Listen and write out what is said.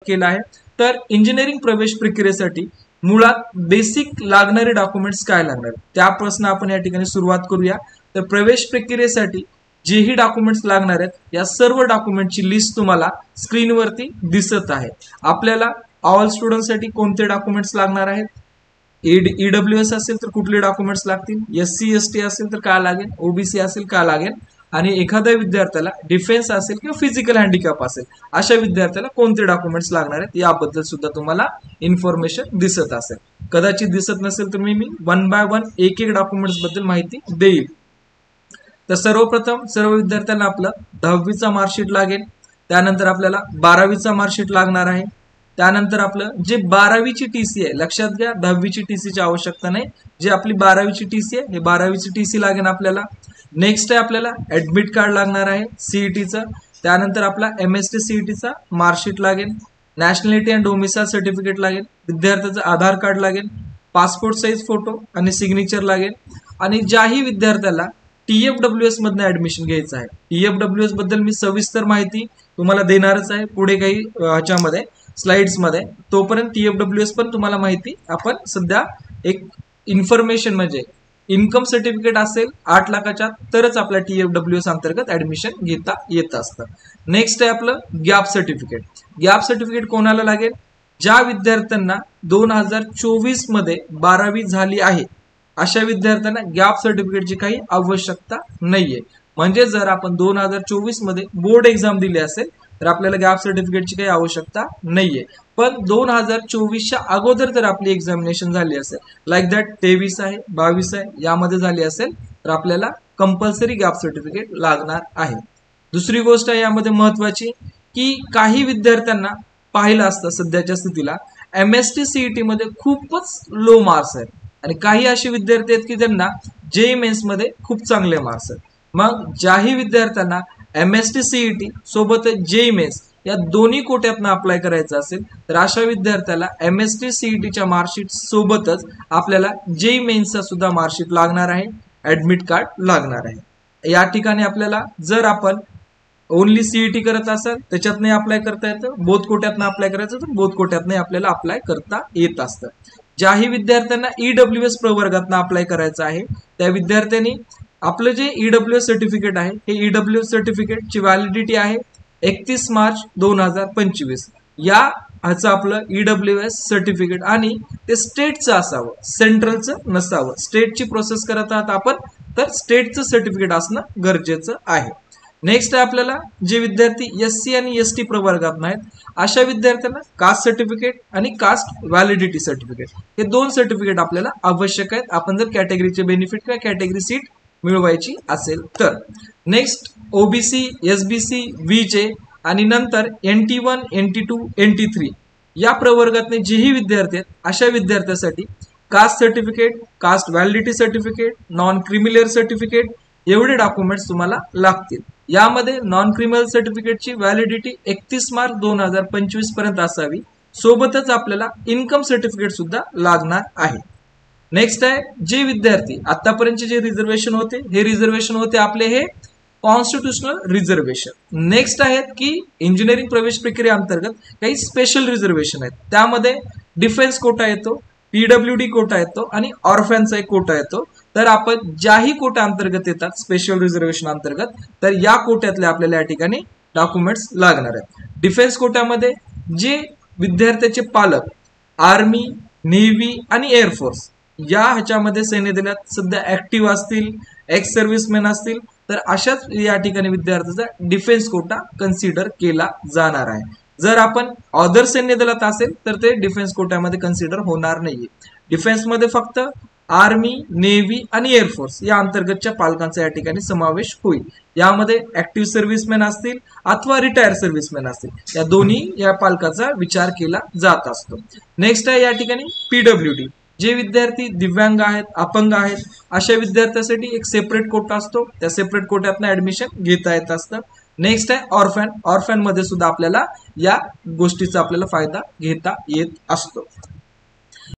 केला आहे। तर इंजिनिअरिंग प्रवेश प्रक्रियेसाठी मुळात बेसिक लागणारे डॉक्युमेंट्स काय लागणार त्यापासून आपण या ठिकाणी सुरुवात करूया। तर प्रवेश प्रक्रियेसाठी जेही डॉक्युमेंट्स लागणार आहेत या सर्व डॉक्युमेंटची लिस्ट तुम्हाला स्क्रीनवरती दिसत आहे। आपल्याला ऑल स्टुडंटसाठी कोणते डॉक्युमेंट्स लागणार आहेत, ईडब्ल्यूएस असेल तर कुठले डॉक्युमेंट्स लागतील, एससी एसटी असेल तर काय लागेल, ओबीसी असेल काय लागेल, आणि एखाद्या विद्यार्थ्याला डिफेन्स असेल किंवा फिजिकल हँडिकॅप असेल अशा विद्यार्थ्याला कोणते डॉक्युमेंट्स लागणार आहेत याबद्दल सुद्धा तुम्हाला इन्फॉर्मेशन दिसत असेल। कदाचित दिसत नसेल तर मी वन बाय वन एक एक डॉक्युमेंट्स बद्दल माहिती देईल। तर सर्वप्रथम सर्व विद्यार्थ्यांना आपलं 10वीचा मार्कशीट लागेल, त्यानंतर आपल्याला 12वीचा मार्कशीट लागणार आहे, त्यानंतर आपलं जे 12वीची टीसी आहे, लक्षात घ्या 10वीची टीसीची आवश्यकता नाही, जे आपली 12वीची टीसी आहे हे 12वीची टीसी लागेल आपल्याला। नेक्स्ट आहे आपल्याला ऍडमिट कार्ड लागणार आहे सीईटीचं, त्यानंतर आपला एमएसटी सीईटीचा मार्कशीट लागेल, नॅशनॅलिटी अँड डोमिसाइल सर्टिफिकेट लागेल, विद्यार्थ्याचं आधार कार्ड लागेल, पासपोर्ट साईज फोटो आणि सिग्नेचर लागेल। आणि ज्याही विद्यार्थ्याला TFWS मधनं ऍडमिशन घ्यायचं आहे, TFWS बद्दल मी सविस्तर माहिती तुम्हाला देणारच आहे पुढे काही ह्याच्यामध्ये स्लाइड्स मध्ये, तोपर्यंत TFWS पण तुम्हाला माहिती आपण सध्या एक इन्फॉर्मेशन म्हणजे इन्कम सर्टिफिकेट असेल 8 लाखाच्या तरच आपल्या TFWS अंतर्गत ऍडमिशन घेता येत असतं। नेक्स्ट आहे आपलं गॅप सर्टिफिकेट। गॅप सर्टिफिकेट कोणाला लागेल, ज्या विद्यार्थ्यांना 2024 मध्ये 12वी झाली आहे अशा विद्यार्थ्यांना गॅप सर्टिफिकेटची काही आवश्यकता नाहीये। म्हणजे जर आपण 2024 मध्ये बोर्ड एक्झाम दिली असेल तर आपल्याला गॅप सर्टिफिकेटची काही आवश्यकता नाहीये, पण 2024च्या अगोदर जर आपली एक्झामिनेशन झाली असेल, लाईक दॅट 23 आहे 22 आहे यामध्ये झाली असेल तर आपल्याला कंपल्सरी गॅप सर्टिफिकेट लागणार आहे। दुसरी गोष्ट आहे यामध्ये महत्वाची की काही विद्यार्थ्यांना पाहिलं असतं सध्याच्या स्थितीला एमएसटी सीईटी मध्ये खूपच लो मार्क्स आहेत आणि काही असे विद्यार्थी आहेत की त्यांना जेईई मेन्स मध्ये खूप चांगले मार्क्स आहेत। मग ज्याही विद्यार्थ्यांना एमएसटी सीईटी सोबत जेईई मेन्स या दोन्ही कोट्यातनं अप्लाय करायचं असेल तर अशा विद्यार्थ्याला एमएसटी सीईटीच्या मार्कशीट सोबतच आपल्याला जेईई मेन्सचा सुद्धा मार्कशीट लागणार आहे, ऍडमिट कार्ड लागणार आहे। या ठिकाणी आपल्याला जर आपण ओनली सीईटी करत असाल त्याच्यात नाही अप्लाय करता येतं, बोथ कोट्यातनं अप्लाय करायचं तर बोथ कोट्यातनं आपल्याला अप्लाय करता येत असतं। ज्याही विद्यार्थ्यांना ईडब्ल्यूएस प्रवर्गातनं अप्लाय करायचं आहे त्या विद्यार्थ्यांनी आपलं जे ईडब्ल्यूएस सर्टिफिकेट आहे हे ईडब्ल्यूएस सर्टिफिकेटची व्हॅलिडिटी आहे 31 मार्च 2025 या ह्याचं आपलं ईडब्ल्यूएस सर्टिफिकेट आणि ते स्टेटचं असावं, सेंट्रलचं नसावं। स्टेटची प्रोसेस करत आहात आपण तर स्टेटचं सर्टिफिकेट असणं गरजेचं आहे। नेक्स्ट आहे आपल्याला जे विद्यार्थी एससी आणि एसटी प्रवर्गात आहेत अशा विद्यार्थ्यांना कास्ट सर्टिफिकेट आणि कास्ट व्हॅलिडिटी सर्टिफिकेट हे दोन सर्टिफिकेट आपल्याला आवश्यक आहेत आपण जर कॅटेगरीचे बेनिफिट किंवा कॅटेगरी सीट मिळवायची असेल तर। नेक्स्ट ओबीसी, एसबीसी, व्हीजे आणि नंतर NT1, NT2, NT3 या प्रवर्गातले जेही विद्यार्थी आहेत अशा विद्यार्थ्यांसाठी caste certificate, caste validity certificate, non criminal certificate एवढे डॉक्युमेंट्स तुम्हाला लागतील। यामध्ये नॉन क्रिमिनल सर्टिफिकेटची व्हॅलिडिटी 31 मार्च 2025 पर्यंत असावी, सोबतच आपल्याला इन्कम सर्टिफिकेट सुद्धा लागणार आहे। नेक्स्ट आहे जे विद्यार्थी आतापर्यंतचे जे रिझर्वेशन होते हे रिझर्वेशन होते आपले हे कॉन्स्टिट्यूशनल रिझर्वेशन। नेक्स्ट आहेत की इंजिनिअरिंग प्रवेश प्रक्रिये अंतर्गत काही स्पेशल रिझर्वेशन आहेत, त्यामध्ये डिफेन्स कोटा येतो, पीडब्ल्यूडी कोटा येतो आणि ऑर्फॅनचा एक कोटा येतो। तर आपण ज्याही कोटा अंतर्गत येतात स्पेशल रिझर्वेशन अंतर्गत तर या कोट्यातले आपल्याला या ठिकाणी डॉक्युमेंट्स लागणार आहेत। डिफेन्स कोट्यामध्ये जे विद्यार्थ्याचे पालक आर्मी, नेव्ही आणि एअरफोर्स या ह्याच्यामध्ये सैन्य दलात सध्या ऍक्टिव्ह असतील, एक्स सर्व्हिसमॅन असतील तर अशाच या ठिकाणी विद्यार्थ्याचा डिफेन्स कोटा कन्सिडर केला जाणार आहे। जर आपण अदर सैन्य दलात असेल तर ते डिफेन्स कोट्यामध्ये कन्सिडर होणार नाहीये। डिफेन्समध्ये फक्त आर्मी, नेव्ही आणि एअरफोर्स या अंतर्गतच्या पालकांचा या ठिकाणी समावेश होईल। यामध्ये ऍक्टिव्ह सर्व्हिसमॅन असतील अथवा रिटायर सर्व्हिसमॅन असतील या दोन्ही या पालकाचा विचार केला जात असतो। नेक्स्ट आहे या ठिकाणी पीडब्ल्यूडी, जे विद्यार्थी दिव्यांग आहेत, अपंग आहेत अशा विद्यार्थ्यांसाठी एक सेपरेट कोटा असतो, त्या सेपरेट कोट्यातनं ऍडमिशन घेता येत असतं। नेक्स्ट आहे ऑर्फॅन, ऑर्फॅन मध्ये सुद्धा आपल्याला या गोष्टीचा आपल्याला फायदा घेता येत असतो।